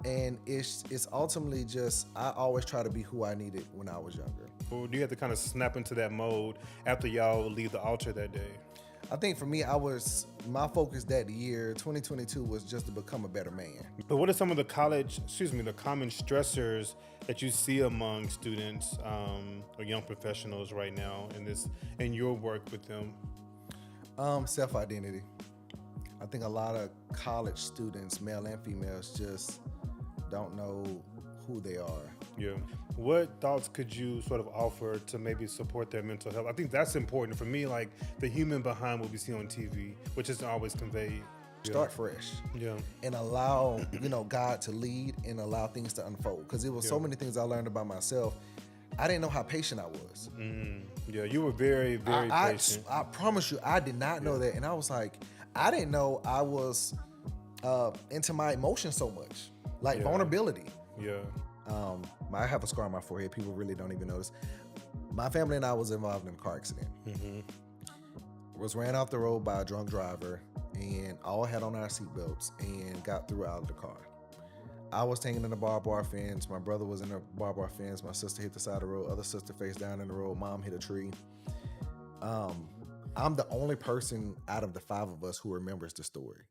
And it's ultimately just I always try to be who I needed when I was younger. Or do you have to kind of snap into that mode after y'all leave the altar that day? I think for me, my focus that year, 2022, was just to become a better man. But what are some of the the common stressors that you see among students or young professionals right now in your work with them? Self-identity. I think a lot of college students, male and females, just don't know who they are. Yeah. What thoughts could you sort of offer to maybe support their mental health? I think that's important for me, like the human behind what we see on TV, which isn't always conveyed. Start fresh. Yeah. And allow, God to lead and allow things to unfold. Because it was so many things I learned about myself. I didn't know how patient I was. Yeah, you were very, very patient. I promise you, I did not know that. And I was like, I didn't know I was into my emotions so much. Like vulnerability. Yeah. I have a scar on my forehead. People really don't even notice. My family and I was involved in a car accident. Was ran off the road by a drunk driver, and all had on our seatbelts and got through out of the car. I was hanging in the barbed wire fence. My brother was in the barbed wire fence. My sister hit the side of the road. Other sister face down in the road. Mom hit a tree. I'm the only person out of the five of us who remembers the story.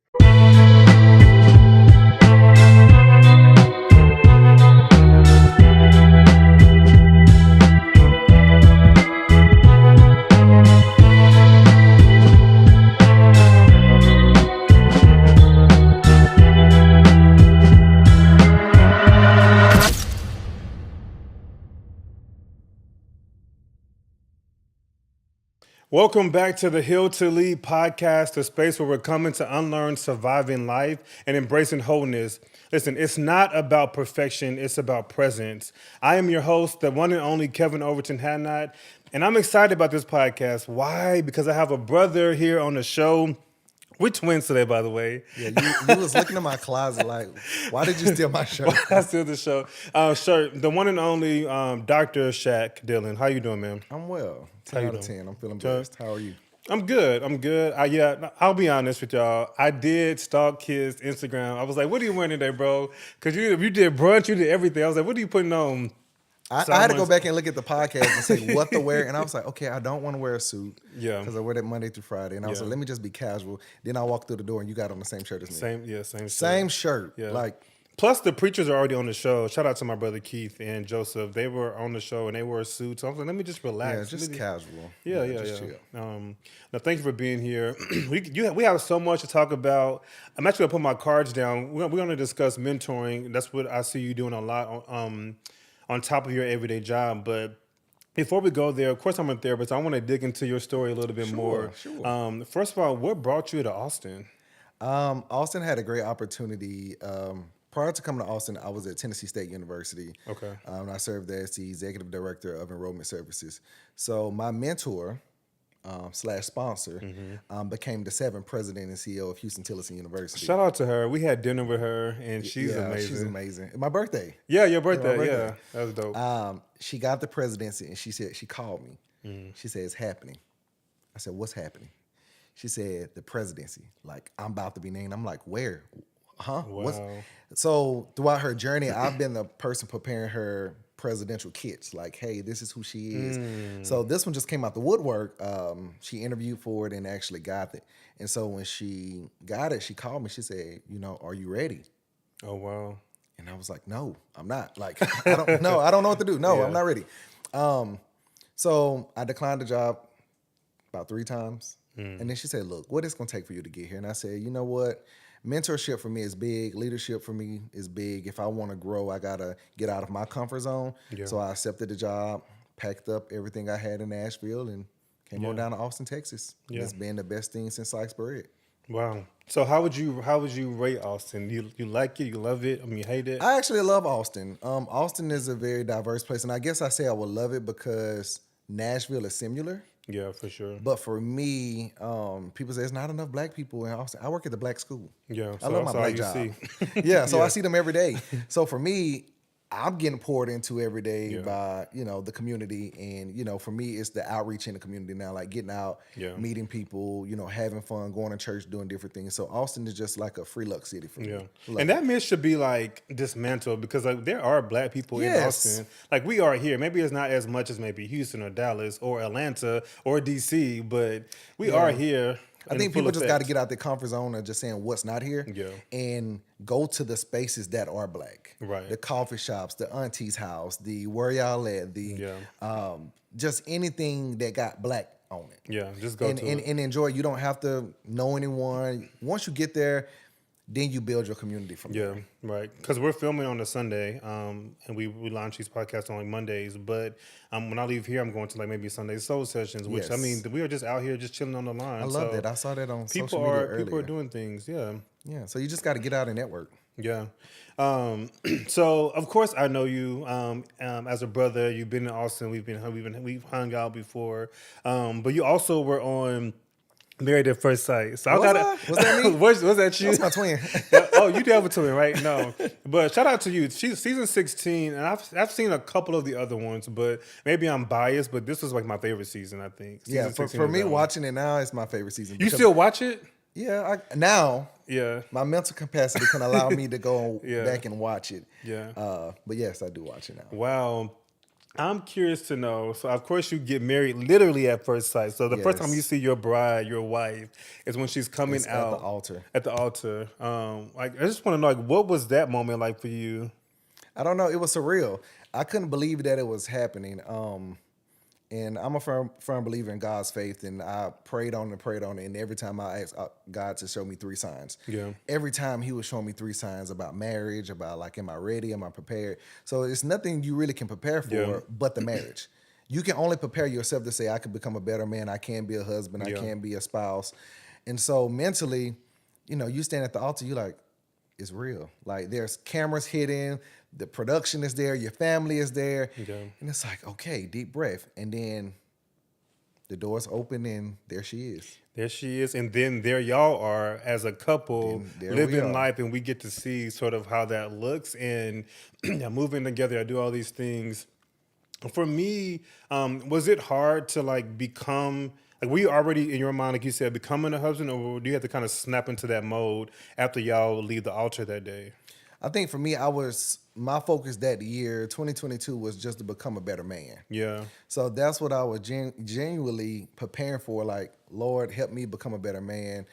Welcome back to the Heal to Lead podcast, a space where we're coming to unlearn surviving life and embracing wholeness. Listen, it's not about perfection, it's about presence. I am your host, the one and only KevinOverton-Hadnot, and I'm excited about this podcast. Why? Because I have a brother here on the show. We're twins today, by the way. Yeah, you was looking in my closet like, why did you steal my shirt? I steal the show. Shirt, the one and only Dr. Shaq, Dillon. How you doing, man? I'm well. 10 out of 10. I'm feeling blessed. How are you? I'm good. I'll be honest with y'all. I did stalk his Instagram. I was like, what are you wearing today, bro? Because you did brunch, you did everything. I was like, what are you putting on? I had to go back and look at the podcast and say what to wear. And I was like, okay, I don't want to wear a suit. Yeah. Because I wear that Monday through Friday. And I was like, let me just be casual. Then I walked through the door and you got on the same shirt as me. Same shirt. Yeah. Like, plus, the preachers are already on the show. Shout out to my brother Keith and Joseph. They were on the show and they wore suits. So I was like, let me just relax. Yeah, just casual. Yeah. Chill. Now, thank you for being here. We have so much to talk about. I'm actually going to put my cards down. We're going to discuss mentoring. That's what I see you doing a lot on top of your everyday job. But before we go there, of course, I'm a therapist. I want to dig into your story a little bit more. Sure. First of all, what brought you to Austin? Austin had a great opportunity. Prior to coming to Austin, I was at Tennessee State University. Okay. I served as the executive director of enrollment services. So my mentor / sponsor became the 7th president and CEO of Houston-Tillotson University. Shout out to her. We had dinner with her, and she's amazing. She's amazing. My birthday. Yeah, your birthday. Yeah, that was dope. She got the presidency, and she called me. She said, it's happening. I said, what's happening? She said, the presidency. Like, I'm about to be named. I'm like, where? Huh? Wow. So throughout her journey, I've been the person preparing her presidential kits. Like, hey, this is who she is. So this one just came out the woodwork. She interviewed for it and actually got it. And so when she got it, she called me. She said, are you ready? Oh, wow. And I was like, no, I'm not. Like, I don't know what to do. No, I'm not ready. So I declined the job about 3 times. And then she said, look, what is it going to take for you to get here? And I said, you know what? Mentorship for me is big. Leadership for me is big. If I want to grow, I got to get out of my comfort zone. Yeah. So I accepted the job, packed up everything I had in Nashville, and came on down to Austin, Texas. Yeah. It's been the best thing since sliced bread. Wow. So how would you rate Austin? You like it? You love it? I mean, you hate it? I actually love Austin. Austin is a very diverse place. And I guess I say I would love it because Nashville is similar. Yeah, for sure. But for me, people say it's not enough black people in Austin. I work at the black school. Yeah, I love my black job. See. Yeah, so I see them every day. So for me, I'm getting poured into every day Yeah. by, the community. And, for me, it's the outreach in the community now, like getting out, Yeah. meeting people, having fun, going to church, doing different things. So Austin is just like a free luck city for me. Yeah. Love And it. that myth should be like dismantled because like there are black people in Yes. Austin. Like we are here. Maybe it's not as much as maybe Houston or Dallas or Atlanta or DC, but we are here. I in think full people just got to effect. get out their comfort zone of just saying what's not here Yeah. and go to the spaces that are black. Right. The coffee shops, the auntie's house, the where y'all at, the just anything that got black on it. Yeah, just go and, to and, it. and enjoy. You don't have to know anyone. Once you get there, then you build your community from Yeah, there. right. Because we're filming on a Sunday, and we launch these podcasts on like Mondays. But when I leave here, I'm going to like maybe Sunday soul sessions. Which I Yes. mean, we are just out here just chilling on the line. I love that. I saw that on social media earlier. People are doing things. Yeah. Yeah, so you just got to get out and network. Yeah. So of course I know you as a brother. You've been in Austin. We've hung out before. But you also were on Married at First Sight. So Was I gotta. I? Was that me? was that you? That's my twin. Oh, you did have a twin, right? No, but shout out to you. She's season 16, and I've seen a couple of the other ones, but maybe I'm biased. But this was like my favorite season. I think. Yeah, Season 16 for was me, that one. watching it now is my favorite season. You because- still watch it? Yeah, now Yeah. my mental capacity can allow me to go Yeah. back and watch it. Yeah. But yes, I do watch it now. Wow. I'm curious to know. So, of course, you get married literally at first sight. So, the first time Yes. you see your bride, your wife, is when she's coming It's out at the altar. At the altar. Like, I just want to know, like, what was that moment like for you? I don't know. It was surreal. I couldn't believe that it was happening. And I'm a firm believer in God's faith, and I prayed on it, and every time I asked God to show me 3 signs. Yeah. Every time He was showing me 3 signs about marriage, about like, am I ready? Am I prepared? So it's nothing you really can prepare for Yeah. but the marriage. You can only prepare yourself to say, I can become a better man. I can be a husband. Yeah. I can be a spouse. And so mentally, you stand at the altar, you're like, it's real. Like there's cameras hidden, the production is there, your family is there. Yeah. And it's like, okay, deep breath. And then the doors open and there she is. There she is. And then there y'all are as a couple Then there we living are. life, and we get to see sort of how that looks and moving together. I do all these things. For me, was it hard to like become, like were you already in your mind, like you said, becoming a husband, or do you have to kind of snap into that mode after y'all leave the altar that day? I think for me, my focus that year, 2022, was just to become a better man. Yeah. So that's what I was genuinely preparing for. Like, Lord, help me become a better man.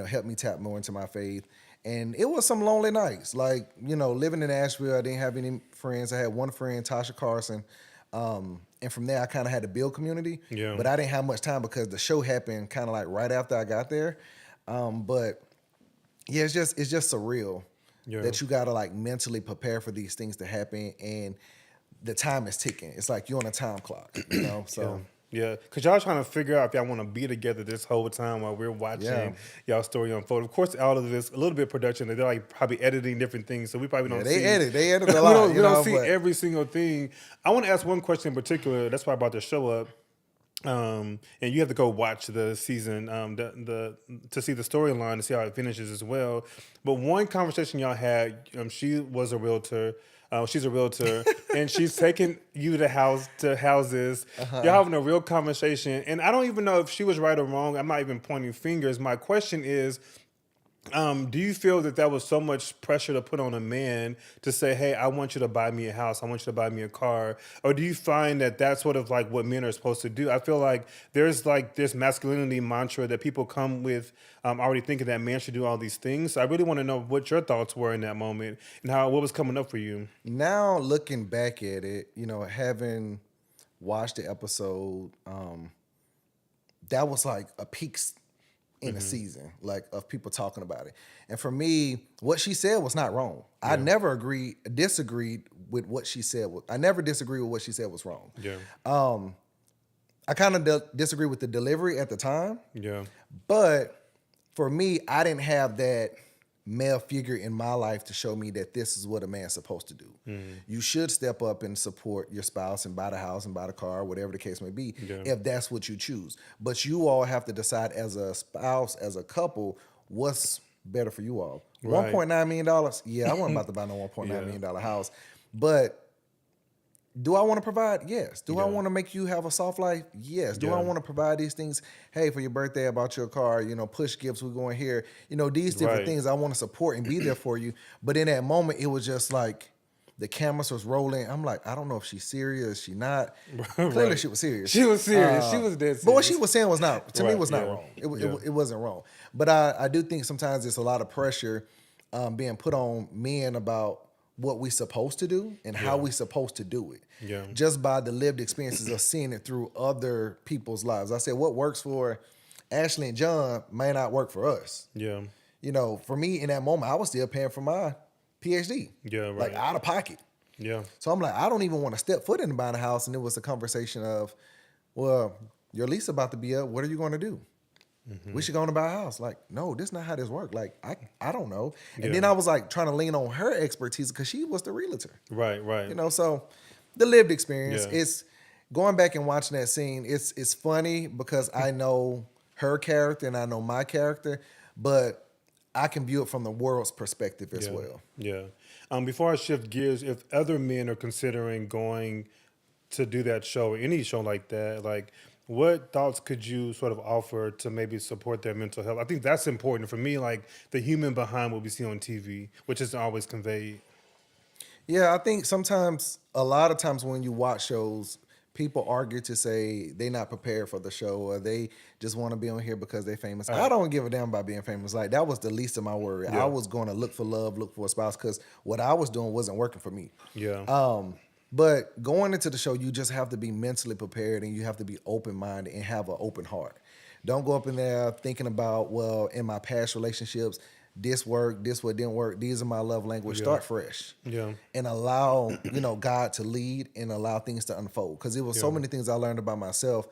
Help me tap more into my faith. And it was some lonely nights. Like, living in Asheville, I didn't have any friends. I had one friend, Tasha Carson. And from there, I kind of had to build community. Yeah. But I didn't have much time because the show happened kind of like right after I got there. But yeah, it's just surreal. Yeah. That you gotta like mentally prepare for these things to happen, and the time is ticking. It's like you're on a time clock, So Yeah, because y'all trying to figure out if y'all want to be together this whole time while we're watching y'all story unfold. Of course, all of this, a little bit of production, they're like probably editing different things, so we probably don't see. They edit a lot. we don't see every single thing. I want to ask one question in particular. That's why I brought the show up. And you have to go watch the season to see the storyline to see how it finishes as well. But one conversation y'all had, she was a realtor. She's a realtor, and she's taking you to houses. You're having a real conversation, and I don't even know if she was right or wrong. I'm not even pointing fingers. My question is, do you feel that was so much pressure to put on a man to say, hey, I want you to buy me a house, I want you to buy me a car? Or do you find that that's sort of like what men are supposed to do? I feel like there's like this masculinity mantra that people come with already thinking that man should do all these things. So I really want to know what your thoughts were in that moment and what was coming up for you. Now looking back at it, having watched the episode, that was like a peak in a season, like of people talking about it. And for me, what she said was not wrong. Yeah. I never disagreed with what she said. I never disagreed with what she said was wrong. Yeah. I kind of disagree with the delivery at the time. Yeah. But for me, I didn't have that male figure in my life to show me that this is what a man's supposed to do. You should step up and support your spouse and buy the house and buy the car, whatever the case may be, if that's what you choose. But you all have to decide as a spouse, as a couple, what's better for you all. Right. $1.9 million? Yeah, I wasn't about to buy no $1.9 million house. But Do I want to provide? Yes. Do I Yeah. want to make you have a soft life? Yes. Do I Yeah. want to provide these things? Hey, for your birthday, I bought you a car, push gifts, we're going here. These different Right. things I want to support and be there for you. But in that moment, it was just like the cameras was rolling. I'm like, I don't know if she's serious, she not. Clearly Right. she was serious. She was serious. She was dead But what she serious. was saying was not, to me, Right, was not yeah, wrong. yeah. It wasn't wrong. But I do think sometimes there's a lot of pressure being put on men about what we supposed to do and how we supposed to do it. Yeah. Just by the lived experiences of seeing it through other people's lives. I said, what works for Ashley and John may not work for us. Yeah. For me in that moment, I was still paying for my PhD. Yeah, right. Like out of pocket. Yeah. So I'm like, I don't even want to step foot in buying a house. And it was a conversation of, well, your lease about to be up. What are you going to do? We should go on to buy a house. Like, no, this is not how this works. Like, I don't know. And then I was like trying to lean on her expertise because she was the realtor. Right, right. So the lived experience, Yeah. it's going back and watching that scene. It's funny because I know her character and I know my character, but I can view it from the world's perspective as well. Yeah. Before I shift gears, if other men are considering going to do that show, or any show like that, like what thoughts could you sort of offer to maybe support their mental health? I think that's important for me, like the human behind what we see on TV, which isn't always conveyed. Yeah, I think a lot of times when you watch shows, people argue to say they're not prepared for the show or they just want to be on here because they're famous. I don't give a damn about being famous. Like, that was the least of my worry. Yeah. I was going to look for love, look for a spouse because what I was doing wasn't working for me. Yeah. But going into the show, you just have to be mentally prepared and you have to be open-minded and have an open heart. Don't go up in there thinking about, well, in my past relationships, this worked, this what didn't work. These are my love language. Yeah. Start fresh. Yeah. And allow, God to lead and allow things to unfold. Because it was so many things I learned about myself.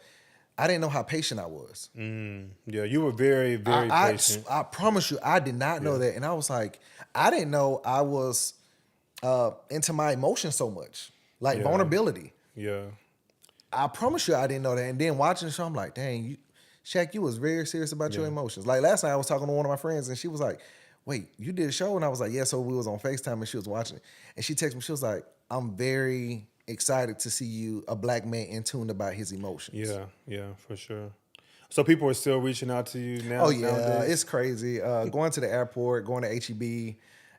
I didn't know how patient I was. Yeah. You were very, very patient. I promise you, I did not know that. And I was like, I didn't know I was into my emotions so much. Like vulnerability. Yeah. I promise you I didn't know that. And then watching the show, I'm like, dang, Shaq, you was very serious about your emotions. Like last night I was talking to one of my friends and she was like, wait, you did a show? And I was like, yeah, so we was on FaceTime and she was watching it. And she texted me, she was like, I'm very excited to see you, a black man, in tune about his emotions. Yeah. Yeah, for sure. So people are still reaching out to you now? Oh yeah, nowadays? it's crazy. Going to the airport, going to HEB,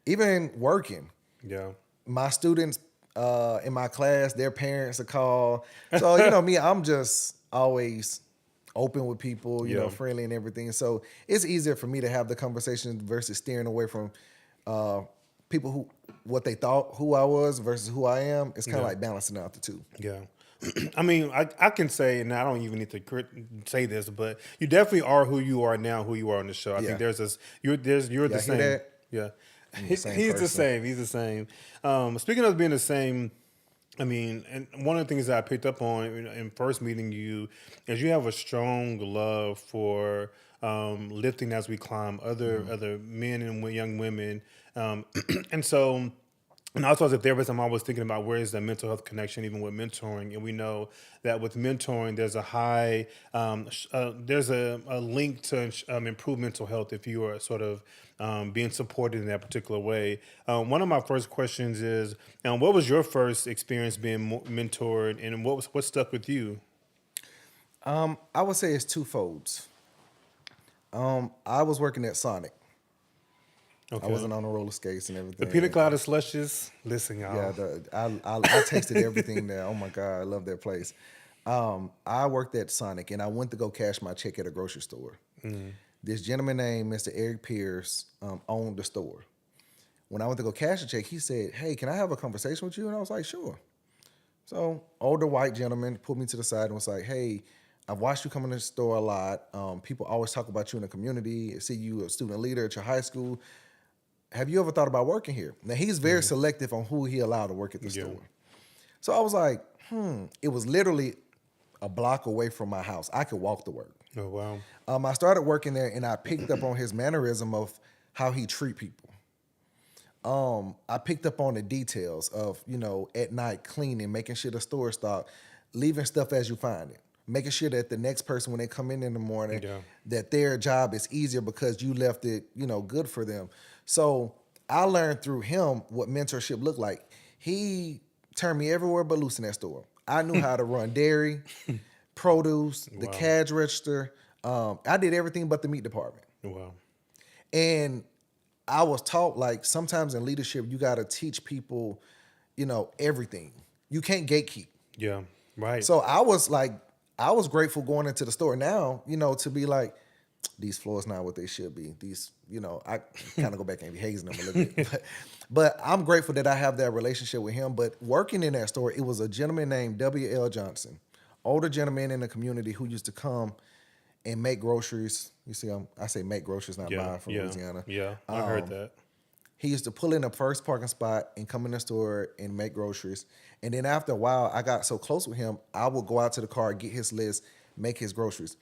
even working. Yeah. My students in my class, their parents are called. So, me, I'm just always open with people, friendly and everything. So it's easier for me to have the conversation versus steering away from people what they thought who I was versus who I am. It's kind of like balancing out the two. Yeah. I mean, I can say, and I don't even need to say this, but you definitely are who you are now, who you are on the show. I think there's this, you're the same. That? Yeah. He's the same. He's the same. Speaking of being the same, I mean, and one of the things that I picked up on in first meeting you is you have a strong love for lifting as we climb other men and young women. And so, and also as a therapist, I'm always thinking about where is the mental health connection, even with mentoring. And we know that with mentoring, there's a high, there's a link to improve mental health if you are sort of being supported in that particular way. One of my first questions is, what was your first experience being mentored, and what stuck with you? I would say it's twofold. I was working at Sonic. Okay. I wasn't on the roller skates and everything. The pina colada slushes. Listen, y'all. Yeah, I tasted everything there. Oh my God, I love that place. I worked at Sonic and I went to go cash my check at a grocery store. This gentleman named Mr. Eric Pierce owned the store. When I went to go cash a check, he said, "Hey, can I have a conversation with you?" And I was like, "Sure." So, older white gentleman pulled me to the side and was like, "Hey, I've watched you come in the store a lot. People always talk about you in the community. I see you a student leader at your high school. Have you ever thought about working here?" Now, he's very selective on who he allowed to work at the store. So I was like, It was literally a block away from my house. I could walk to work. Oh, wow. I started working there, and I picked up on his mannerism of how he treat people. I picked up on the details of, at night cleaning, making sure the store is stocked, leaving stuff as you find it, making sure that the next person, when they come in the morning, that their job is easier because you left it, good for them. So I learned through him what mentorship looked like. He turned me everywhere but loose in that store. I knew how to run dairy, produce, the cash register. I did everything but the meat department. Wow. And I was taught, like, sometimes in leadership, you got to teach people, everything. You can't gatekeep. Yeah, right. So I was grateful going into the store now, to be like, these floors not what they should be. These, I kind of go back and be hazing them a little bit. But I'm grateful that I have that relationship with him. But working in that store, it was a gentleman named W.L. Johnson, older gentleman in the community who used to come and make groceries. You see, I say make groceries, not buy from Louisiana. Yeah, I heard that. He used to pull in the first parking spot and come in the store and make groceries. And then after a while, I got so close with him, I would go out to the car, get his list, make his groceries.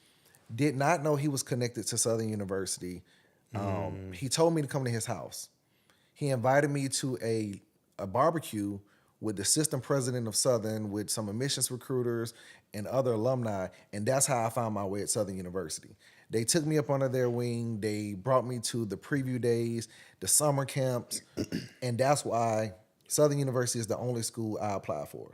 Did not know he was connected to Southern University. He told me to come to his house. He invited me to a barbecue with the system president of Southern, with some admissions recruiters and other alumni, and that's how I found my way at Southern University. They took me up under their wing. They brought me to the preview days, the summer camps, and that's why Southern University is the only school I applied for.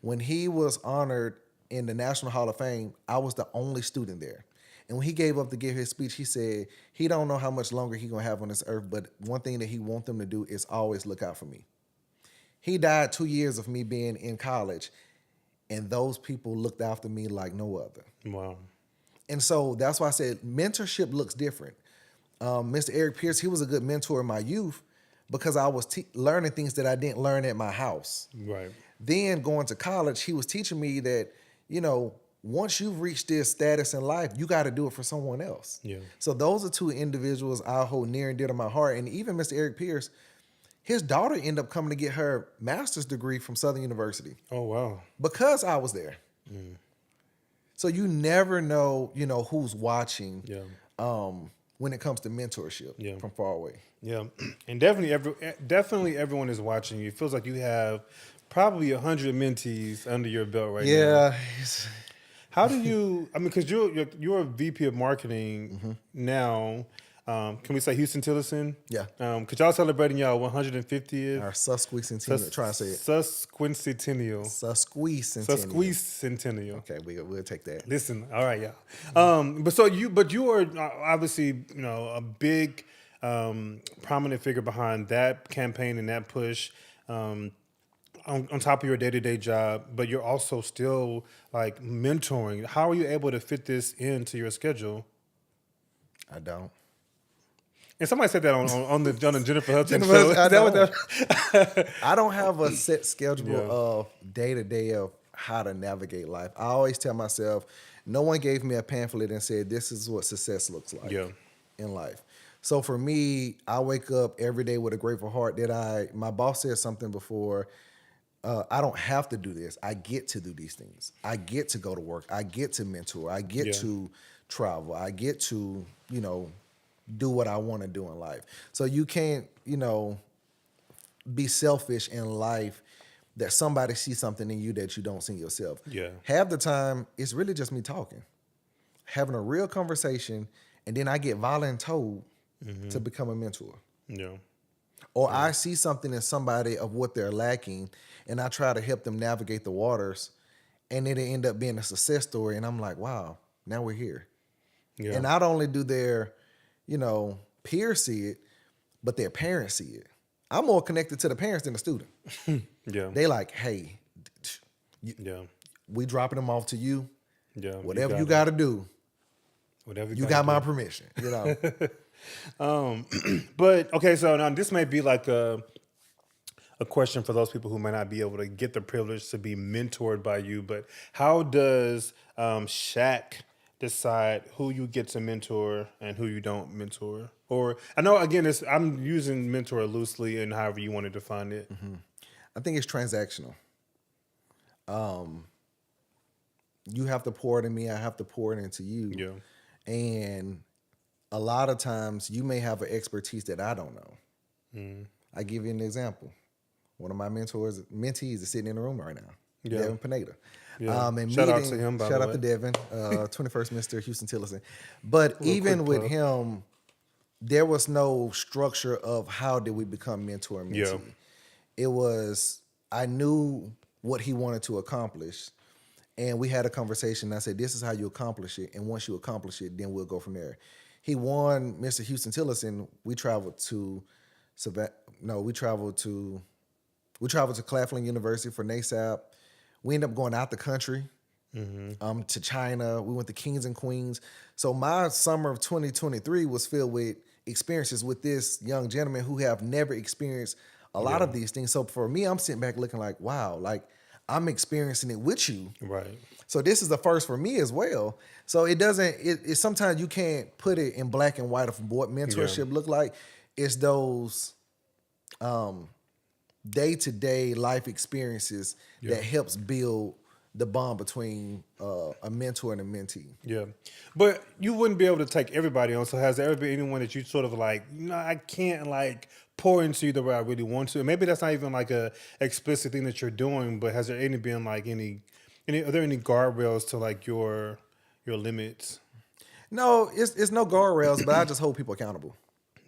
When he was honored in the National Hall of Fame, I was the only student there. And when he gave up to give his speech, he said he don't know how much longer he's going to have on this earth, but one thing that he wants them to do is always look out for me. He died 2 years of me being in college, and those people looked after me like no other. Wow. And so that's why I said mentorship looks different. Mr. Eric Pierce, he was a good mentor in my youth because I was learning things that I didn't learn at my house. Right. Then going to college, he was teaching me that, once you've reached this status in life, you got to do it for someone else. Yeah. So those are two individuals I hold near and dear to my heart. And even Mr. Eric Pierce, his daughter ended up coming to get her master's degree from Southern University. Oh, wow. Because I was there. So you never know, who's watching when it comes to mentorship from far away. Yeah. And definitely everyone is watching you. It feels like you have probably 100 mentees under your belt right now. Yeah. How do you, because you're a VP of marketing now. Can we say Houston Tillison? Yeah. Could y'all celebrating y'all 150th? Our Susquicentennial. Try to say it. Susquicentennial. Susquicentennial. Okay, we'll take that. Listen, all right, y'all. But you are obviously, a big prominent figure behind that campaign and that push. On top of your day-to-day job, but you're also still like mentoring. How are you able to fit this into your schedule? I don't. And somebody said that on the Jennifer Hudson show. I don't have a set schedule of day-to-day of how to navigate life. I always tell myself, no one gave me a pamphlet and said, this is what success looks like in life. So for me, I wake up every day with a grateful heart that my boss said something before, I don't have to do this. I get to do these things. I get to go to work. I get to mentor. I get to travel. I get to, do what I want to do in life. So you can't, be selfish in life that somebody sees something in you that you don't see yourself. Yeah. Half the time, it's really just me talking, having a real conversation, and then I get voluntold to become a mentor. Yeah. Or I see something in somebody of what they're lacking, and I try to help them navigate the waters, and then it end up being a success story. And I'm like, wow, now we're here. Yeah. And not only do their, peers see it, but their parents see it. I'm more connected to the parents than the student. They like, hey, we dropping them off to you. Yeah. Whatever you got to do. Whatever you got my permission. But okay, so now this may be like a question for those people who might not be able to get the privilege to be mentored by you, but how does Shaq decide who you get to mentor and who you don't mentor? Or I know, again, I'm using mentor loosely and however you want to define it. I think it's transactional. You have to pour it in me, I have to pour it into you. Yeah. And a lot of times you may have an expertise that I don't know. I give you an example. One of my mentees is sitting in the room right now. Devin Pineda. And shout out to him, by the way. Shout out to Devin, 21st Mr. Houston Tillison. But even with him, there was no structure of how did we become mentor and mentee. It was, I knew what he wanted to accomplish. And we had a conversation. And I said, this is how you accomplish it. And once you accomplish it, then we'll go from there. He won Mr. Houston Tillerson. We traveled to Claflin University for NASAP. We ended up going out the country, to China. We went to Kings and Queens. So my summer of 2023 was filled with experiences with this young gentleman who have never experienced a lot of these things. So for me, I'm sitting back looking like, wow, like I'm experiencing it with you. Right. So this is the first for me as well. So it sometimes you can't put it in black and white of what mentorship look like. It's those day-to-day life experiences that helps build the bond between a mentor and a mentee. Yeah. But you wouldn't be able to take everybody on. So has there ever been anyone that you sort of like, I can't like pour into you the way I really want to? And maybe that's not even like a explicit thing that you're doing, but has there been like are there any guardrails to like your limits? No, it's no guardrails, but I just hold people accountable.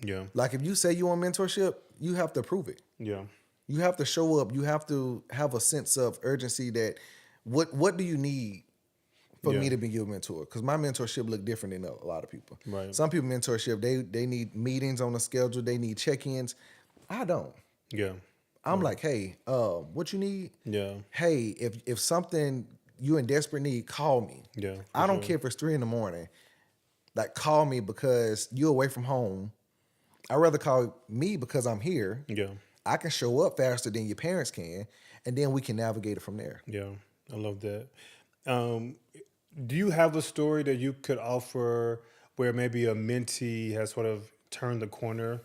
Yeah. Like if you say you want mentorship, you have to prove it. Yeah. You have to show up. You have to have a sense of urgency that what do you need for me to be your mentor? Because my mentorship look different than a lot of people. Right. Some people mentorship, they need meetings on a schedule. They need check-ins. I don't. Yeah. I'm like, hey, what you need? Yeah. Hey, if something you in desperate need, call me. Yeah. I don't care if it's 3 a.m. Like, call me because you're away from home. I'd rather call me because I'm here. Yeah. I can show up faster than your parents can, and then we can navigate it from there. Yeah. I love that. Do you have a story that you could offer where maybe a mentee has sort of turned the corner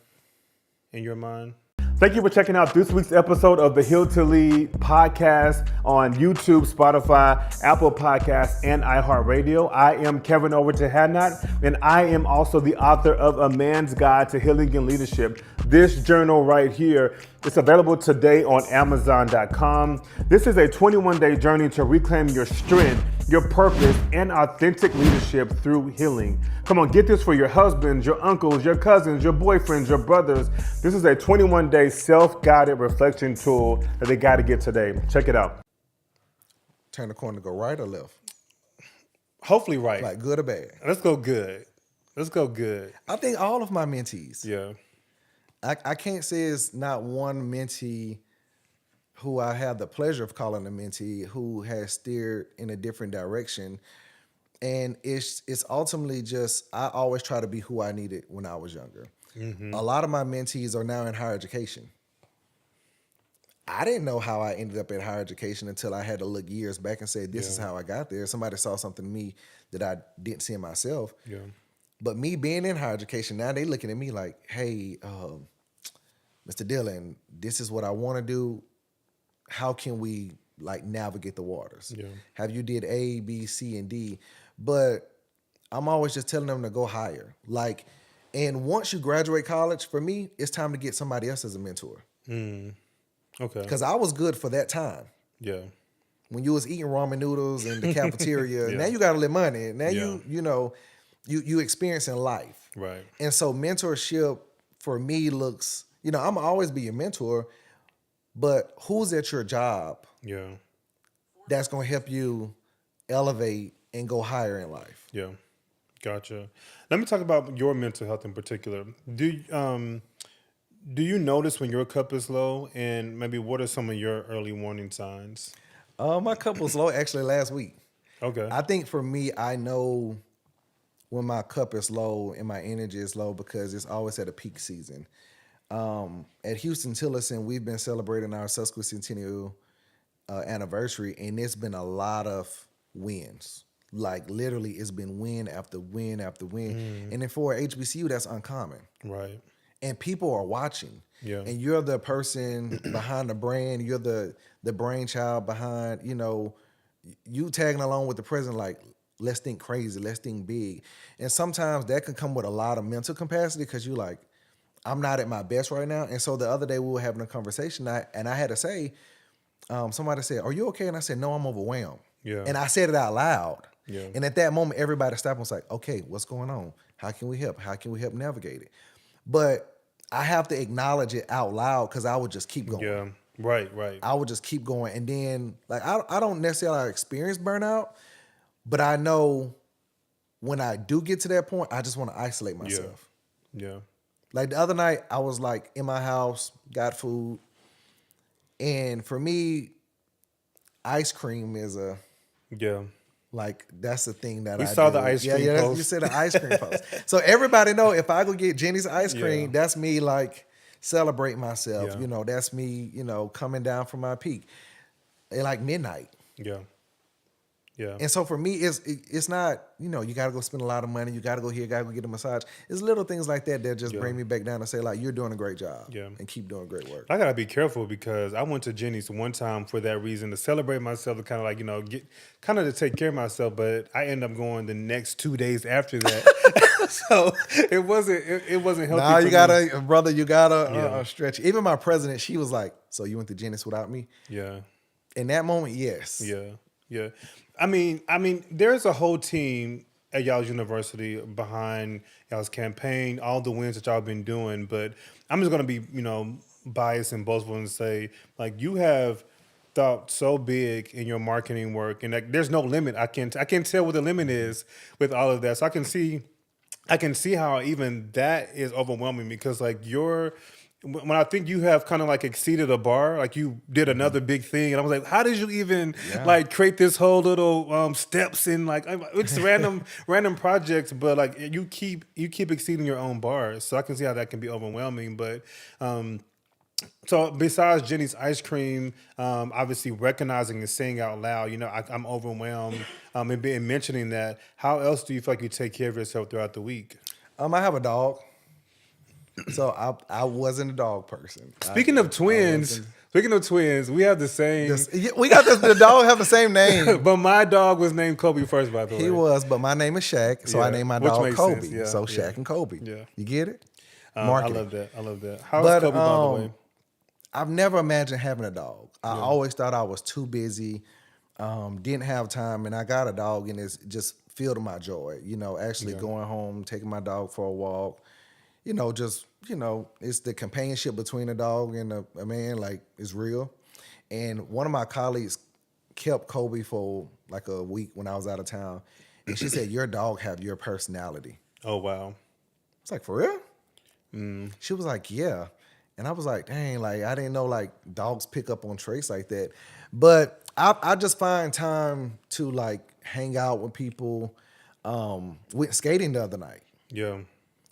in your mind? Thank you for checking out this week's episode of the Heal to Lead podcast on YouTube, Spotify, Apple Podcasts, and iHeartRadio. I am Kevin Overton-Hadnot, and I am also the author of A Man's Guide to Healing and Leadership. This journal right here is available today on Amazon.com. This is a 21-day journey to reclaim your strength, your purpose, and authentic leadership through healing. Come on, get this for your husbands, your uncles, your cousins, your boyfriends, your brothers. This is a 21-day self-guided reflection tool that they got to get today. Check it out. Turn the corner, go right or left? Hopefully right. Like good or bad? Let's go good. Let's go good. I think all of my mentees. Yeah. I can't say it's not one mentee who I have the pleasure of calling a mentee who has steered in a different direction. And it's ultimately just, I always try to be who I needed when I was younger. Mm-hmm. A lot of my mentees are now in higher education. I didn't know how I ended up in higher education until I had to look years back and say, this is how I got there. Somebody saw something in me that I didn't see in myself. Yeah. But me being in higher education, now they looking at me like, hey, Mr. Dillon, this is what I want to do. How can we like navigate the waters? Yeah. Have you did A, B, C, and D? But I'm always just telling them to go higher. Like, and once you graduate college, for me, it's time to get somebody else as a mentor. Mm. Okay. Because I was good for that time. Yeah. When you was eating ramen noodles in the cafeteria, now you got to live money. Now you experiencing life. Right. And so mentorship for me looks, I'm going to always be your mentor, but who's at your job that's going to help you elevate and go higher in life? Yeah. Gotcha. Let me talk about your mental health in particular. Do you notice when your cup is low, and maybe what are some of your early warning signs? My cup was low actually last week. Okay. I think for me, I know when my cup is low and my energy is low because it's always at a peak season. At Houston Tillerson, we've been celebrating our sesquicentennial anniversary, and it's been a lot of wins. Like literally, it's been win after win after win. And then for HBCU, that's uncommon. Right. And people are watching. Yeah. And you're the person behind the brand. You're the brainchild behind, you tagging along with the president like, let's think crazy, let's think big. And sometimes that can come with a lot of mental capacity because you're like, I'm not at my best right now. And so the other day we were having a conversation and I had to say, somebody said, are you okay? And I said, no, I'm overwhelmed. Yeah. And I said it out loud. Yeah. And at that moment, everybody stopped and was like, okay, what's going on? How can we help? How can we help navigate it? But I have to acknowledge it out loud because I would just keep going. Right, right. I would just keep going. And then, like, I don't necessarily experience burnout, but I know when I do get to that point, I just want to isolate myself. Yeah. Like the other night, I was like in my house, got food. And for me, ice cream is Yeah. like, that's the thing that We I saw do. the ice cream you post. said the ice cream post. So everybody know if I go get Jenny's ice cream, Yeah. that's me like celebrate myself. Yeah. That's me, coming down from my peak at like midnight. Yeah. Yeah. And so for me, it's not, you got to go spend a lot of money. You got to go here, got to go get a massage. It's little things like that just bring me back down and say, like, you're doing a great job. Yeah. And keep doing great work. I gotta be careful because I went to Jenny's one time for that reason, to celebrate myself, to kind of like, get kind of to take care of myself. But I end up going the next 2 days after that, so it wasn't healthy. Nah, for you me. gotta, brother, you gotta Yeah. stretch. Even my president, she was like, so you went to Jenny's without me? Yeah. In that moment, yes. Yeah, yeah. I mean, there's a whole team at y'all's university behind y'all's campaign, all the wins that y'all been doing. But I'm just gonna be, biased and boastful and say, like, you have thought so big in your marketing work, and like, there's no limit. I can tell what the limit is with all of that. So I can see how even that is overwhelming, because like when I think you have kind of like exceeded a bar, like you did another big thing, and I was like, how did you even like create this whole little steps in, like, it's random projects, but like you keep exceeding your own bars. So I can see how that can be overwhelming. But so besides Jenny's ice cream, obviously recognizing and saying out loud, I'm overwhelmed, and mentioning that, how else do you feel like you take care of yourself throughout the week? I have a dog. So I wasn't a dog person. Speaking of twins, we have the same. We got the dog have the same name. But my dog was named Kobe first, by the way. He was, but my name is Shaq, so I named my Which dog makes Kobe. sense. Yeah, So yeah. Shaq and Kobe. Yeah. You get it? I Marketing. love that. How's Kobe, by the way? I've never imagined having a dog. I always thought I was too busy, didn't have time, and I got a dog, and it's just filled my joy. Actually going home, taking my dog for a walk. It's the companionship between a dog and a man, like, is real. And one of my colleagues kept Kobe for like a week when I was out of town, and she said, "Your dog have your personality." Oh, wow. It's like, for real? She was like, yeah. And I was like, dang, like, I didn't know, like, dogs pick up on traits like that. But I just find time to, like, hang out with people. Went skating the other night. Yeah.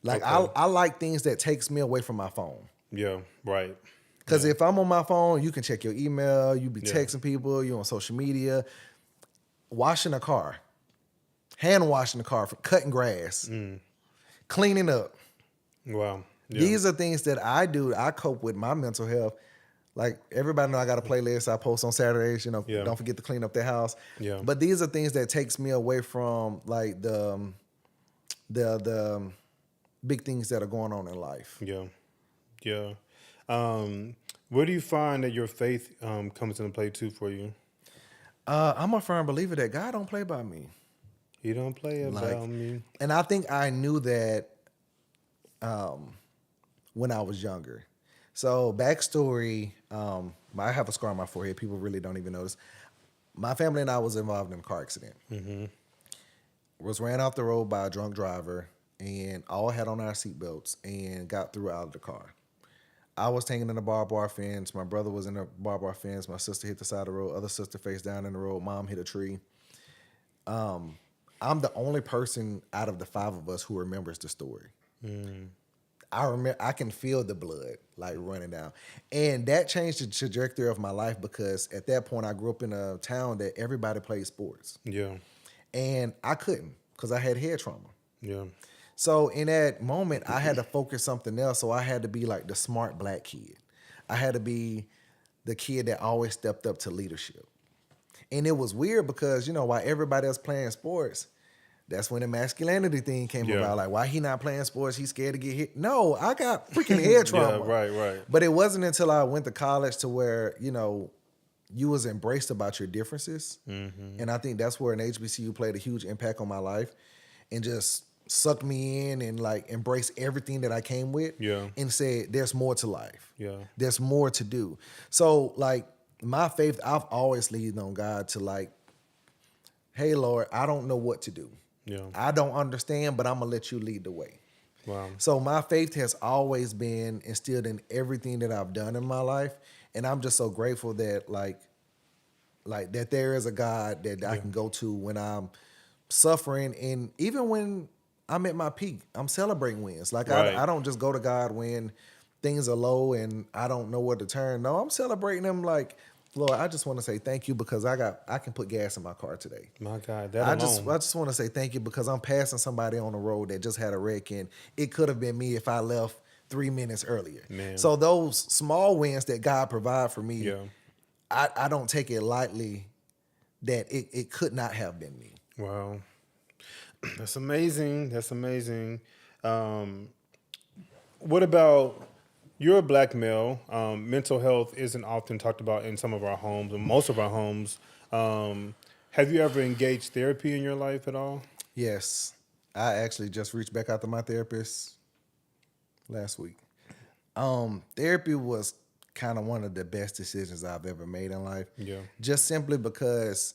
Like, Okay. I like things that takes me away from my phone. Yeah, right. Because if I'm on my phone, you can check your email, you be texting people, you on social media. Washing a car, hand washing the car, cutting grass, cleaning up. Wow. Yeah. These are things that I do. I cope with my mental health. Like, everybody know I got a playlist I post on Saturdays. Don't forget to clean up their house. Yeah. But these are things that takes me away from, like, the big things that are going on in life. Yeah. Yeah. Where do you find that your faith comes into play too for you? I'm a firm believer that God don't play by me. He don't play about me. And I think I knew that when I was younger. So, backstory, I have a scar on my forehead. People really don't even notice. My family and I was involved in a car accident. Was ran off the road by a drunk driver, and all had on our seatbelts and got through out of the car. I was hanging in the barbed wire fence. My brother was in the barbed wire fence. My sister hit the side of the road. Other sister face down in the road. Mom hit a tree. I'm the only person out of the five of us who remembers the story. I remember, I can feel the blood like running down. And that changed the trajectory of my life, because at that point I grew up in a town that everybody played sports. Yeah. And I couldn't, because I had head trauma. Yeah. So in that moment, I had to focus something else. So I had to be like the smart black kid. I had to be the kid that always stepped up to leadership. And it was weird because, while everybody else playing sports, that's when the masculinity thing came about. Like, why he not playing sports? He's scared to get hit. No, I got freaking head trauma. Right. But it wasn't until I went to college to where, you was embraced about your differences. And I think that's where an HBCU played a huge impact on my life. And just sucked me in and like embraced everything that I came with Yeah. and said, there's more to life. Yeah. There's more to do. So like my faith, I've always leaned on God to like, hey Lord, I don't know what to do. Yeah. I don't understand, but I'm gonna let you lead the way. Wow. So my faith has always been instilled in everything that I've done in my life. And I'm just so grateful that like that there is a God that I can go to when I'm suffering, and even when I'm at my peak, I'm celebrating wins. Like Right. I don't just go to God when things are low and I don't know where to turn. No, I'm celebrating them like, Lord, I just want to say thank you because I can put gas in my car today. My God, that I alone. just want to say thank you because I'm passing somebody on the road that just had a wreck, and it could have been me if I left 3 minutes earlier. Man. So those small wins that God provide for me, Yeah. I don't take it lightly that it could not have been me. Wow. That's amazing. That's amazing. What about you're a black male? Mental health isn't often talked about in some of our homes, and most of our homes. Have you ever engaged therapy in your life at all? Yes, I actually just reached back out to my therapist last week. Therapy was kind of one of the best decisions I've ever made in life. Yeah. Just simply because,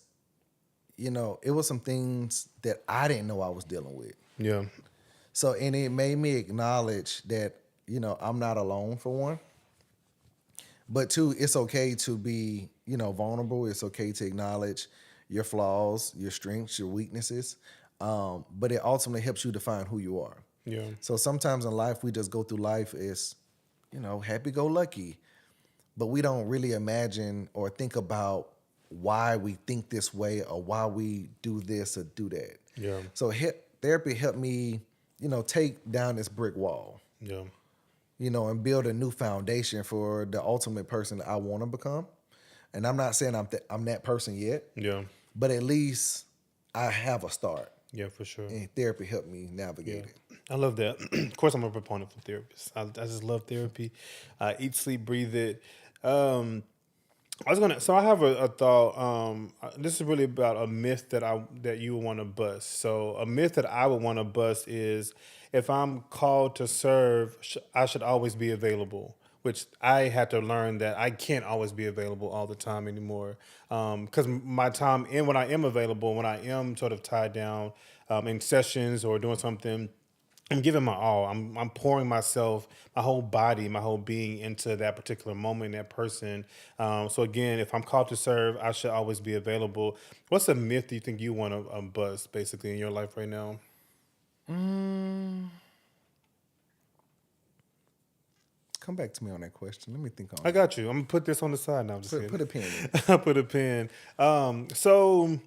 it was some things that I didn't know I was dealing with. Yeah. So, and it made me acknowledge that, I'm not alone for one. But two, it's okay to be, vulnerable. It's okay to acknowledge your flaws, your strengths, your weaknesses. But it ultimately helps you define who you are. Yeah. So sometimes in life, we just go through life as, happy-go-lucky. But we don't really imagine or think about why we think this way or why we do this or do that. Yeah. So therapy helped me, take down this brick wall, Yeah. and build a new foundation for the ultimate person that I want to become. And I'm not saying I'm that person yet, Yeah. but at least I have a start. Yeah, for sure. And therapy helped me navigate it. I love that. Of course, I'm a proponent for therapists. I just love therapy. I eat, sleep, breathe it. So I have a thought. This is really about a myth that you would want to bust. So a myth that I would want to bust is if I'm called to serve, I should always be available. Which I had to learn that I can't always be available all the time anymore. Because my time, and when I am available, when I am sort of tied down in sessions or doing something, I'm giving my all. I'm pouring myself, my whole body, my whole being into that particular moment, that person. So again, if I'm called to serve, I should always be available. What's a myth do you think you want to bust basically in your life right now? Come back to me on that question. Let me think on I it. got you. I'm gonna put this on the side now. Put a pin in it. I put a pin. So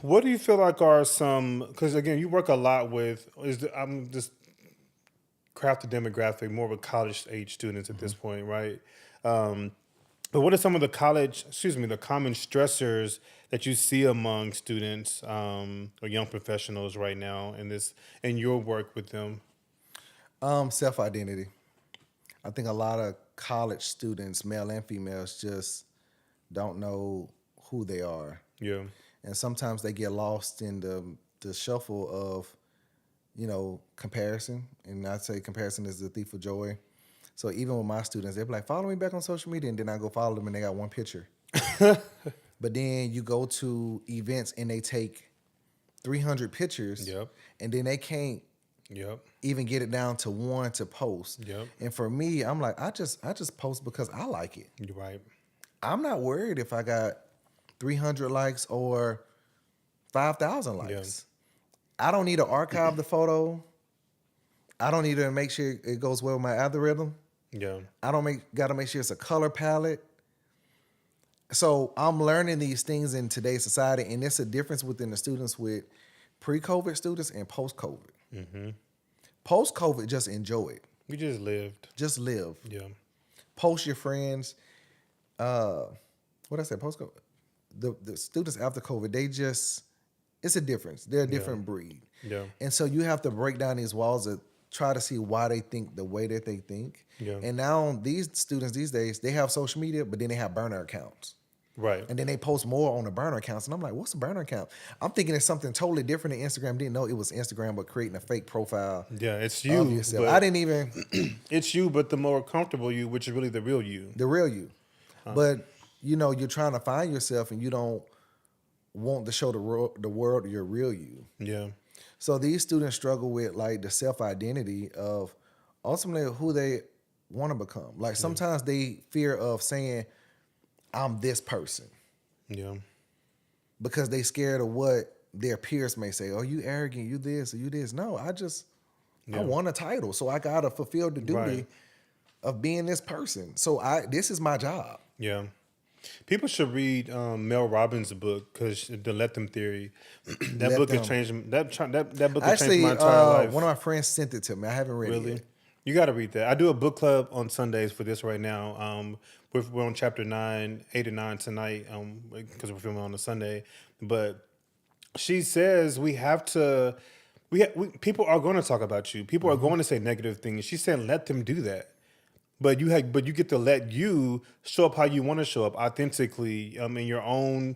what do you feel like are some? Because again, you work a lot with. I'm just craft the demographic more of a college age students at this point, right? But what are some of the the common stressors that you see among students or young professionals right now in your work with them? Self-identity. I think a lot of college students, male and females, just don't know who they are. Yeah. And sometimes they get lost in the shuffle of, comparison. And I'd say comparison is the thief of joy. So even with my students, they're like, follow me back on social media. And then I go follow them and they got one picture. But then you go to events and they take 300 pictures. Yep. And then they can't Yep. even get it down to one to post. Yep. And for me, I'm like, I just post because I like it. You're right. I'm not worried if I got 300 likes or 5,000 likes. I don't need to archive the photo. I don't need to make sure it goes well with my algorithm. Yeah. I gotta make sure it's a color palette. So I'm learning these things in today's society, and it's a difference within the students with pre-COVID students and post-COVID. Mm-hmm. Post-COVID, just enjoy it. We just lived. Just live. Yeah. Post your friends. What I said, post-COVID. The students after COVID, it's a difference. They're a different breed. Yeah. And so you have to break down these walls to try to see why they think the way that they think. Yeah. And now these students these days, they have social media, but then they have burner accounts. Right. And then they post more on the burner accounts. And I'm like, what's a burner account? I'm thinking it's something totally different than Instagram. Didn't know it was Instagram, but creating a fake profile Yeah, it's of you, yourself. but I didn't even, it's you, but the more comfortable you, which is really the real you. the real you. But, you know, you're trying to find yourself and you don't want to show the world your real you. Yeah. So these students struggle with like the self-identity of ultimately who they want to become. Like sometimes they fear of saying, I'm this person, Yeah. because they scared of what their peers may say. Oh, you arrogant, you this, or you this. No, I Yeah. want a title. So I gotta fulfill the duty Right. of being this person. So this is my job. Yeah. People should read Mel Robbins' book, because the Let Them Theory. That Let book has them. changed. That book has changed Actually, my entire life. one of my friends sent it to me. I haven't read it Really, yet. you got to read that. I do a book club on Sundays for this right now. We're on chapter 8 and 9 tonight. Because we're filming on a Sunday. But she says we have to. People are going to talk about you. People are going to say negative things. She said, let them do that. But you get to let you show up how you want to show up authentically, in your own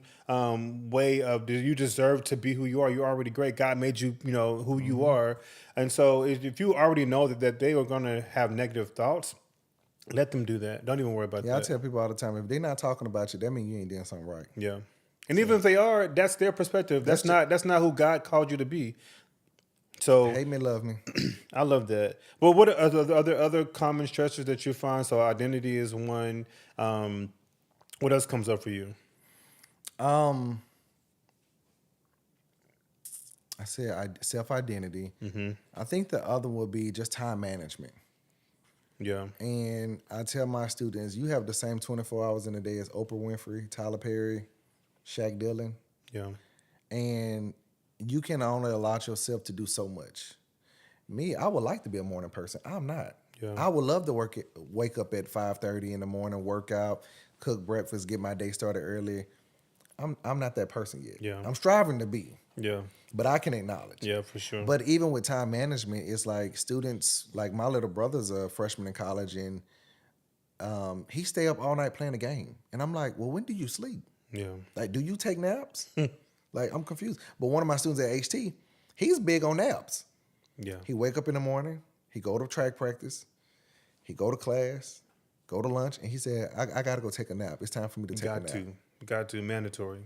way of, you deserve to be who you are. You're already great. God made you, who you are. And so if you already know that they are going to have negative thoughts, let them do that. Don't even worry about Yeah, I that. tell people all the time, if they're not talking about you, that means you ain't doing something right. Yeah. And even if they are, that's their perspective. That's not who God called you to be. So Hate me, love me. I love that. Well, what are other common stressors that you find? So identity is one. What else comes up for you? I said self-identity. I think the other would be just time management. Yeah. And I tell my students, you have the same 24 hours in a day as Oprah Winfrey, Tyler Perry, Shaq, Dillon. Yeah. And you can only allow yourself to do so much. Me, I would like to be a morning person. I'm not. Yeah. I would love to wake up at 5:30 in the morning, work out, cook breakfast, get my day started early. I'm not that person yet. Yeah. I'm striving to be, Yeah. but I can acknowledge. Yeah, for sure. But even with time management, it's like students, like my little brother's a freshman in college, and he stay up all night playing a game. And I'm like, well, when do you sleep? Yeah. Like, do you take naps? Like, I'm confused. But one of my students at HT, he's big on naps. Yeah. He wake up in the morning, he go to track practice, he go to class, go to lunch, and he said, I got to go take a nap. It's time for me to take a nap. Got to. Mandatory.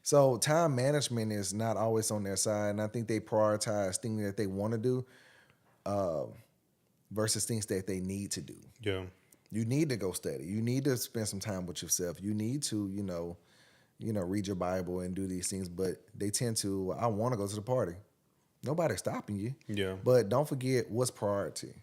So time management is not always on their side, and I think they prioritize things that they want to do versus things that they need to do. Yeah. You need to go study. You need to spend some time with yourself. You need to, read your Bible and do these things, but they tend to, I want to go to the party. Nobody's stopping you. Yeah. But don't forget what's priority.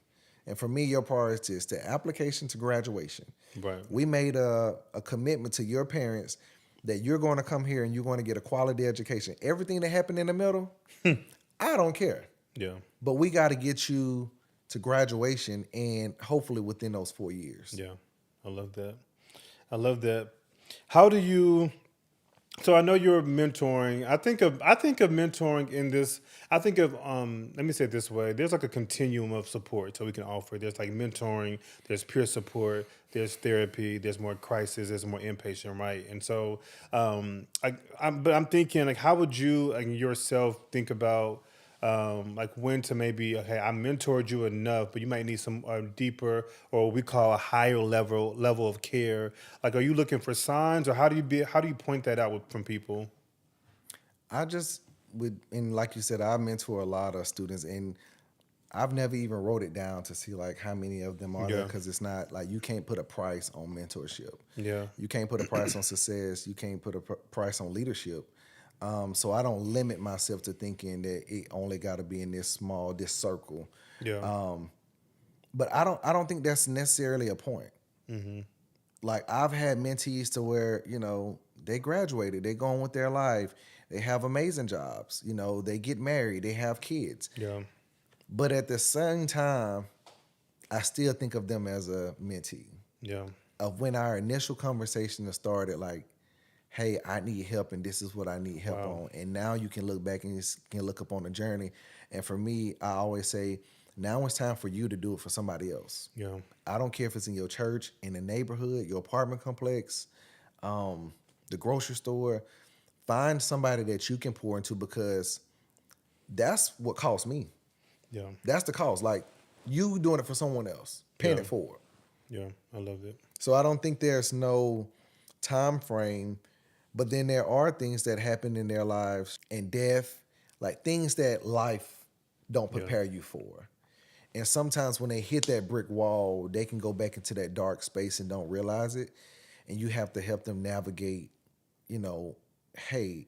And for me, your priority is the application to graduation. Right. We made a commitment to your parents that you're going to come here and you're going to get a quality education. Everything that happened in the middle, I don't care. Yeah. But we got to get you to graduation, and hopefully within those 4 years. Yeah. I love that. How do you? So I know you're mentoring. I think of mentoring in this. I think of let me say it this way. There's like a continuum of support so we can offer. There's like mentoring. There's peer support. There's therapy. There's more crisis. There's more inpatient, right? And so, but I'm thinking, like, how would you yourself think about like when to maybe, okay, I mentored you enough, but you might need some deeper, or what we call a higher level of care. Like, are you looking for signs, or how do you point that out from people? I just and like you said, I mentor a lot of students, and I've never even wrote it down to see like how many of them are there, because it's not like you can't put a price on mentorship. Yeah. You can't put a price on success. You can't put a price on leadership. So I don't limit myself to thinking that it only got to be in this circle. Yeah. But I don't think that's necessarily a point. Mm-hmm. Like, I've had mentees to where, they graduated, they go on with their life, they have amazing jobs, they get married, they have kids. Yeah. But at the same time, I still think of them as a mentee. Yeah. Of when our initial conversation started, like, hey, I need help, and this is what I need help on. And now you can look back and you can look up on the journey. And for me, I always say, now it's time for you to do it for somebody else. Yeah. I don't care if it's in your church, in the neighborhood, your apartment complex. the grocery store. Find somebody that you can pour into, because that's what cost me. Yeah. That's the cost. Like, you doing it for someone else, paying it forward. Yeah, I love it. So I don't think there's no time frame, but then there are things that happen in their lives, and death, like things that life don't prepare you for. And sometimes when they hit that brick wall, they can go back into that dark space and don't realize it. And you have to help them navigate, hey,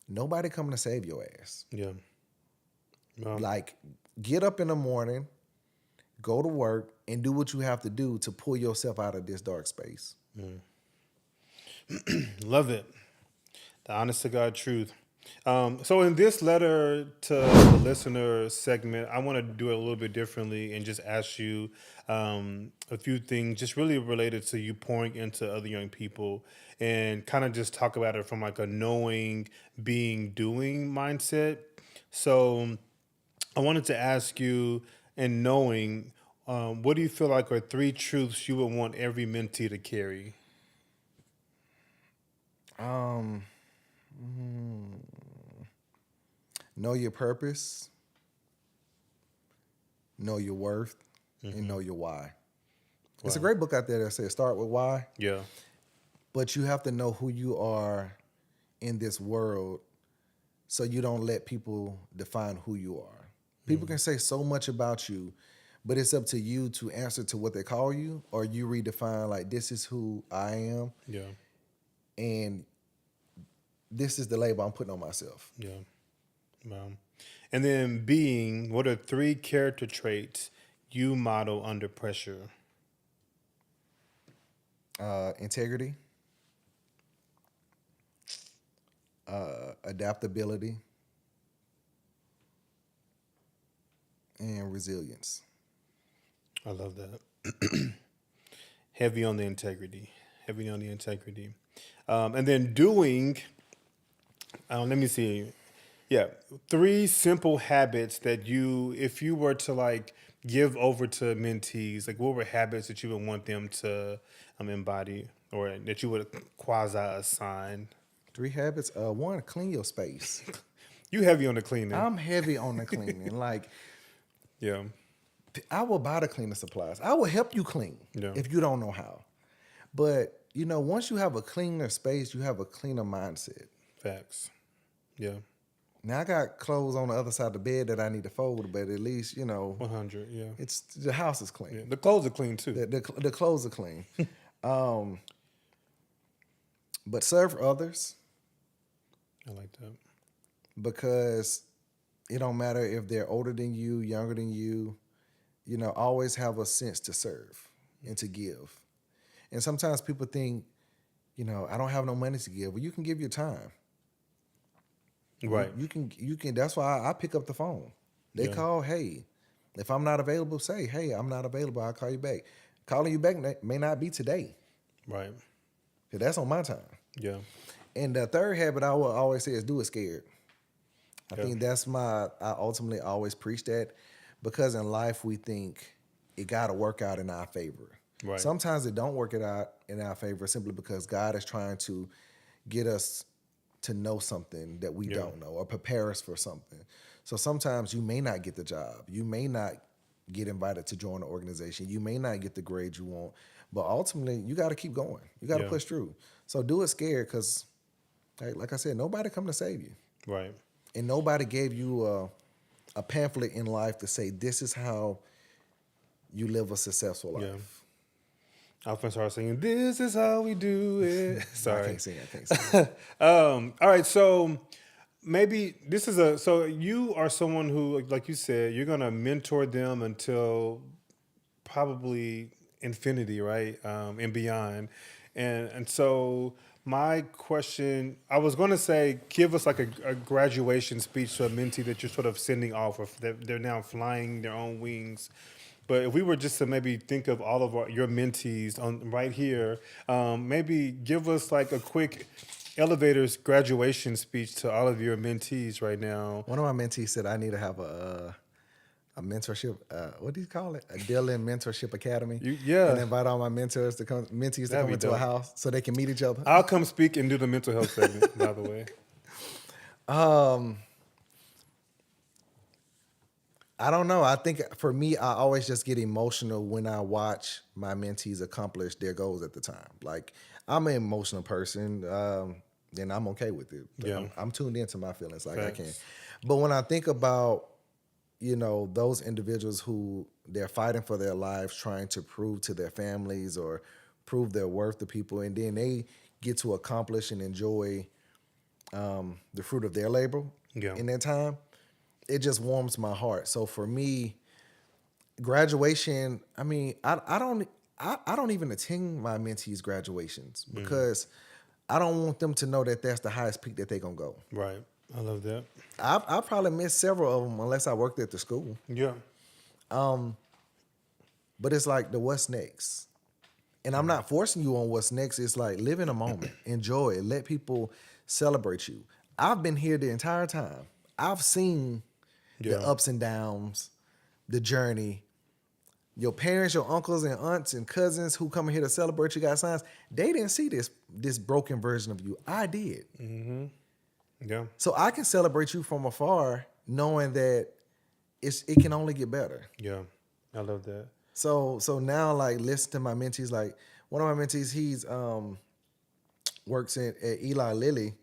nobody coming to save your ass. Yeah. Like, get up in the morning, go to work, and do what you have to do to pull yourself out of this dark space. Love it. The honest to God truth. So in this letter to the listener segment, I want to do it a little bit differently and just ask you a few things just really related to you pouring into other young people, and kind of just talk about it from like a knowing, being, doing mindset. So I wanted to ask you, in knowing, what do you feel like are 3 truths you would want every mentee to carry? Know your purpose, know your worth, and know your why. It's a great book out there that says start with why. Yeah. But you have to know who you are in this world, so you don't let people define who you are. People can say so much about you, but it's up to you to answer to what they call you, or you redefine, like, this is who I am. Yeah. And this is the label I'm putting on myself. Yeah. Wow. And then being, what are 3 character traits you model under pressure? Integrity, adaptability, and resilience. I love that. Heavy on the integrity. Heavy on the integrity. And then doing, let me see. Yeah, 3 simple habits that you, if you were to like give over to mentees, like what were habits that you would want them to embody, or that you would quasi assign? 3 habits. 1, clean your space. You heavy on the cleaning. I'm heavy on the cleaning. Like, Yeah. I will buy the cleaning supplies. I will help you clean if you don't know how. But, once you have a cleaner space, you have a cleaner mindset. Facts. Yeah. Now, I got clothes on the other side of the bed that I need to fold, but at least, 100. Yeah. it's the house is clean. Yeah. The clothes are clean too. The clothes are clean. But serve others, I like that. because it don't matter if they're older than you, younger than you, always have a sense to serve and to give. And sometimes people think, I don't have no money to give. Well, you can give your time. Right. You can. That's why I pick up the phone. They call, hey, if I'm not available, say, hey, I'm not available, I'll call you back. Calling you back may not be today. Right. Because that's on my time. Yeah. And the third habit I will always say is do it scared. I think I ultimately always preach that, because in life we think it got to work out in our favor. Right. Sometimes it don't work it out in our favor, simply because God is trying to get us to know something that we don't know, or prepare us for something. So sometimes you may not get the job. You may not get invited to join the organization. You may not get the grade you want, but ultimately you got to keep going. You got to push through. So do it scared, because, like I said, nobody come to save you. Right. And nobody gave you a pamphlet in life to say, this is how you live a successful life. Yeah. I was going to start singing, this is how we do it. Sorry. I can't sing. All right. So maybe so you are someone who, like you said, you're going to mentor them until probably infinity, right? And beyond. And so my question, I was going to say, give us like a graduation speech to a mentee that you're sort of sending off, or that they're now flying their own wings. But if we were just to maybe think of all of your mentees on right here, maybe give us like a quick elevator's graduation speech to all of your mentees right now. One of my mentees said I need to have a mentorship. What do you call it? A Dillon Mentorship Academy. Yeah. And invite all my mentees to come into a house so they can meet each other. I'll come speak and do the mental health segment, by the way. I don't know. I think for me, I always just get emotional when I watch my mentees accomplish their goals at the time. Like, I'm an emotional person, then I'm okay with it. Yeah. I'm tuned into my feelings like Facts. I can. But when I think about, those individuals who they're fighting for their lives, trying to prove to their families or prove their worth to people, and then they get to accomplish and enjoy the fruit of their labor in that time, it just warms my heart. So for me, graduation, I mean, I don't even attend my mentees' graduations because I don't want them to know that that's the highest peak that they're going to go. Right. I love that. I probably missed several of them unless I worked at the school. Yeah. But it's like the what's next. And I'm not forcing you on what's next. It's like live in a moment, enjoy it, let people celebrate you. I've been here the entire time. I've seen the ups and downs, the journey. Your parents, your uncles and aunts and cousins who come here to celebrate you got signs, they didn't see this broken version of you. I did. Mm-hmm. Yeah. So I can celebrate you from afar knowing that it can only get better. Yeah. I love that. So now, like, listen to my mentees. Like, one of my mentees, he's works at Eli Lilly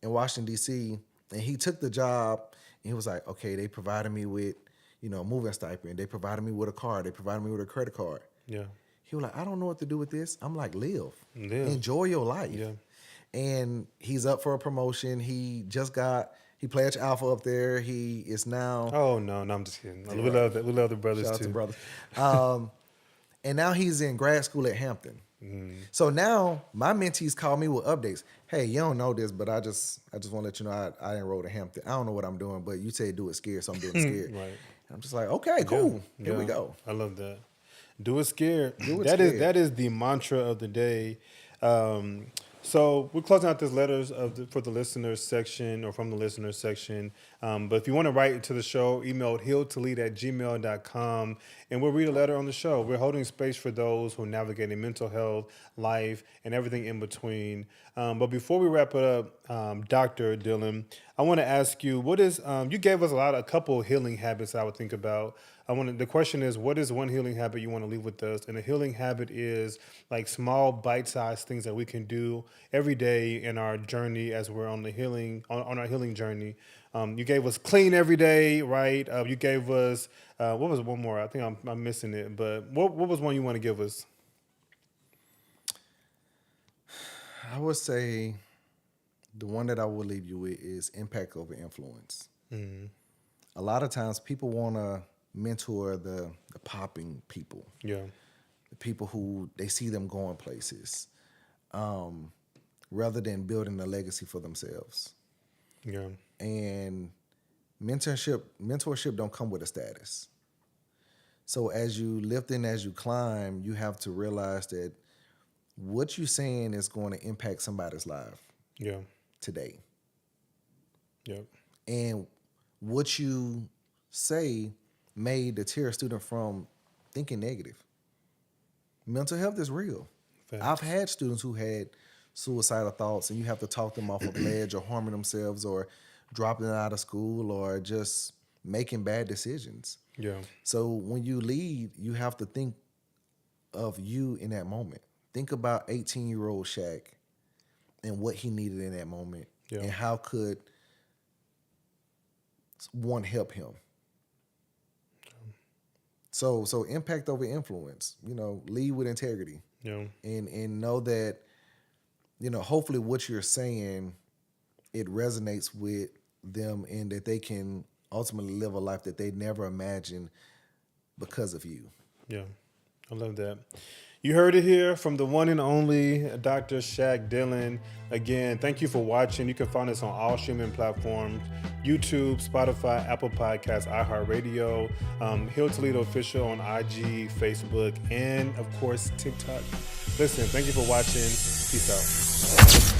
in Washington, D.C., and he took the job, and he was like, okay, they provided me with, moving stipend. They provided me with a car. They provided me with a credit card. Yeah. He was like, I don't know what to do with this. I'm like, live. Enjoy your life. Yeah. And he's up for a promotion. He pledged Alpha up there. He is now. Oh, no, I'm just kidding. We love that. We love the brothers, Shout out too. to brothers. And now he's in grad school at Hampton. So now my mentees call me with updates. Hey, you don't know this, but I just want to let you know I enrolled at Hampton. I don't know what I'm doing, but you say do it scared, so I'm doing it scared. Right. And I'm just like, okay, cool. Here we go. I love that. Do it scared. Scared. That is the mantra of the day. So we're closing out this letters for the listeners section or from the listeners section. But if you want to write to the show, email healedtolead@gmail.com, and we'll read a letter on the show. We're holding space for those who are navigating mental health, life, and everything in between. But before we wrap it up, Dr. Dillon, I want to ask you, what is you gave us a couple healing habits I would think about. The question is, what is one healing habit you want to leave with us? And a healing habit is like small bite-sized things that we can do every day in our journey as we're on our healing journey. You gave us clean every day, right? You gave us, what was one more? I think I'm missing it, but what was one you want to give us? I would say the one that I will leave you with is impact over influence. Mm-hmm. A lot of times people want to mentor the popping people. Yeah. The people who they see them going places, rather than building a legacy for themselves. Yeah. And mentorship don't come with a status. So as you lift and as you climb, you have to realize that what you're saying is going to impact somebody's life. Yeah. Today. Yep. And what you say may deter a student from thinking negative. Mental health is real. Facts. I've had students who had suicidal thoughts, and you have to talk them off a ledge or harming themselves or dropping out of school or just making bad decisions. Yeah. So when you lead, you have to think of you in that moment. Think about 18-year-old Shaq and what he needed in that moment, and how could one help him. So impact over influence. Lead with integrity. Yeah. And know that, hopefully what you're saying, it resonates with them and that they can ultimately live a life that they never imagined because of you. Yeah, I love that. You heard it here from the one and only Dr. Shaq Dillon. Again, thank you for watching. You can find us on all streaming platforms, YouTube, Spotify, Apple Podcasts, iHeartRadio, Heal Toledo Official on IG, Facebook, and, of course, TikTok. Listen, thank you for watching. Peace out.